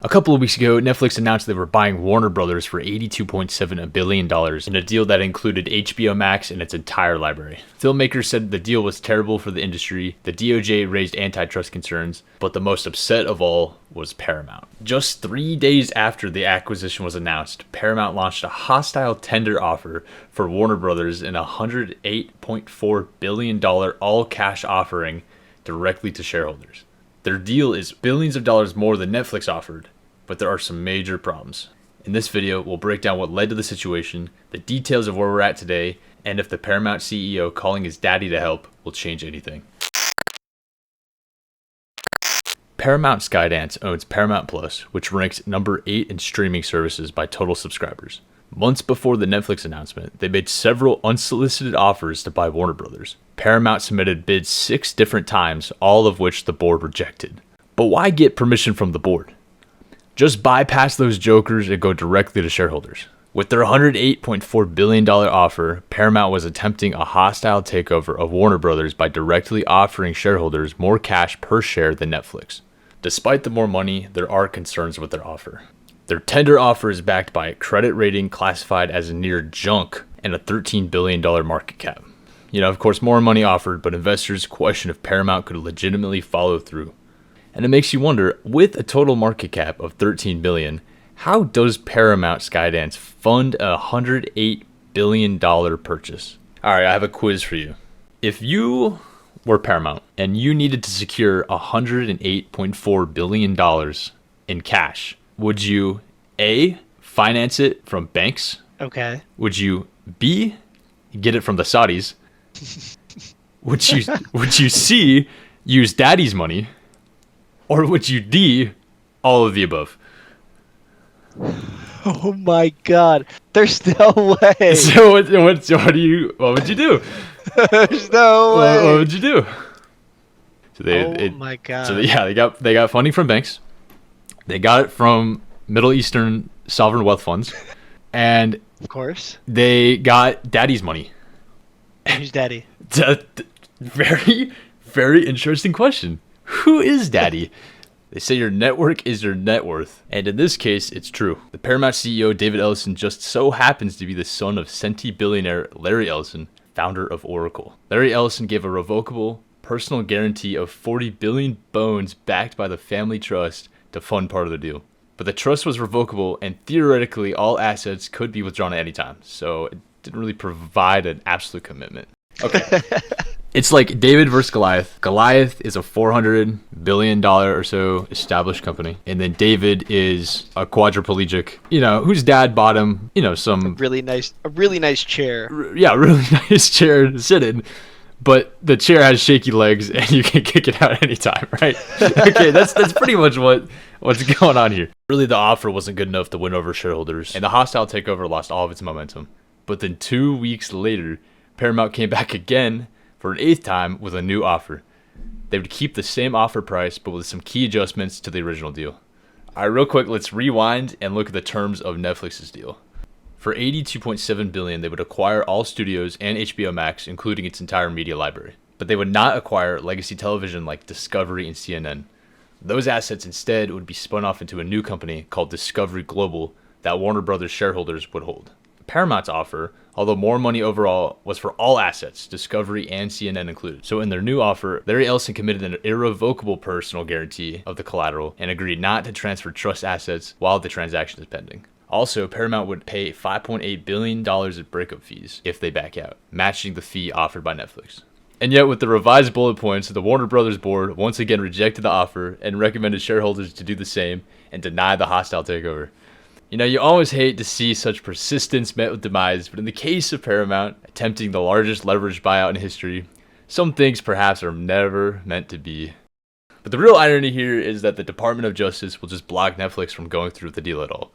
A couple of weeks ago, Netflix announced they were buying Warner Brothers for $82.7 billion in a deal that included HBO Max and its entire library. Filmmakers said the deal was terrible for the industry, the DOJ raised antitrust concerns, but the most upset of all was Paramount. Just 3 days after the acquisition was announced, Paramount launched a hostile tender offer for Warner Brothers in a $108.4 billion all-cash offering directly to shareholders. Their deal is billions of dollars more than Netflix offered, but there are some major problems. In this video, we'll break down what led to the situation, the details of where we're at today, and if the Paramount CEO calling his daddy to help will change anything. Paramount Skydance owns Paramount Plus, which ranks number 8 in streaming services by total subscribers. Months before the Netflix announcement, they made several unsolicited offers to buy Warner Brothers. Paramount submitted bids 6 different times, all of which the board rejected. But why get permission from the board? Just bypass those jokers and go directly to shareholders. With their $108.4 billion offer, Paramount was attempting a hostile takeover of Warner Brothers by directly offering shareholders more cash per share than Netflix. Despite the more money, there are concerns with their offer. Their tender offer is backed by a credit rating classified as near junk and a $13 billion market cap. Of course, more money offered, but investors question if Paramount could legitimately follow through. And it makes you wonder, with a total market cap of $13 billion, how does Paramount Skydance fund a $108 billion purchase? All right, I have a quiz for you. If you were Paramount and you needed to secure $108.4 billion in cash, would you A, finance it from banks? Okay. Would you B, get it from the Saudis? Would you C, use daddy's money? Or would you D, all of the above? Oh my God. There's no way. So what would you do? There's no way. What would you do? So my God. So they got funding from banks. They got it from Middle Eastern sovereign wealth funds, and of course, they got daddy's money. Who's daddy? Very, very interesting question. Who is daddy? They say your network is your net worth, and in this case, it's true. The Paramount CEO, David Ellison, just so happens to be the son of centibillionaire Larry Ellison, founder of Oracle. Larry Ellison gave a revocable personal guarantee of 40 billion bones backed by the family trust to fund part of the deal. But the trust was revocable, and theoretically all assets could be withdrawn at any time, so it didn't really provide an absolute commitment. Okay. It's like David versus Goliath. Goliath is a $400 billion or so established company, and then David is a quadriplegic, whose dad bought him, some a really nice chair. Yeah, really nice chair to sit in. But the chair has shaky legs, and you can kick it out anytime, right? Okay, that's pretty much what's going on here. Really, the offer wasn't good enough to win over shareholders, and the hostile takeover lost all of its momentum. But then 2 weeks later, Paramount came back again for an 8th time with a new offer. They would keep the same offer price, but with some key adjustments to the original deal. All right, real quick, let's rewind and look at the terms of Netflix's deal. For $82.7 billion, they would acquire all studios and HBO Max, including its entire media library. But they would not acquire legacy television like Discovery and CNN. Those assets instead would be spun off into a new company called Discovery Global that Warner Brothers shareholders would hold. Paramount's offer, although more money overall, was for all assets, Discovery and CNN included. So in their new offer, Larry Ellison committed an irrevocable personal guarantee of the collateral and agreed not to transfer trust assets while the transaction is pending. Also, Paramount would pay $5.8 billion in breakup fees if they back out, matching the fee offered by Netflix. And yet, with the revised bullet points, the Warner Brothers board once again rejected the offer and recommended shareholders to do the same and deny the hostile takeover. You always hate to see such persistence met with demise, but in the case of Paramount attempting the largest leveraged buyout in history, some things perhaps are never meant to be. But the real irony here is that the Department of Justice will just block Netflix from going through with the deal at all.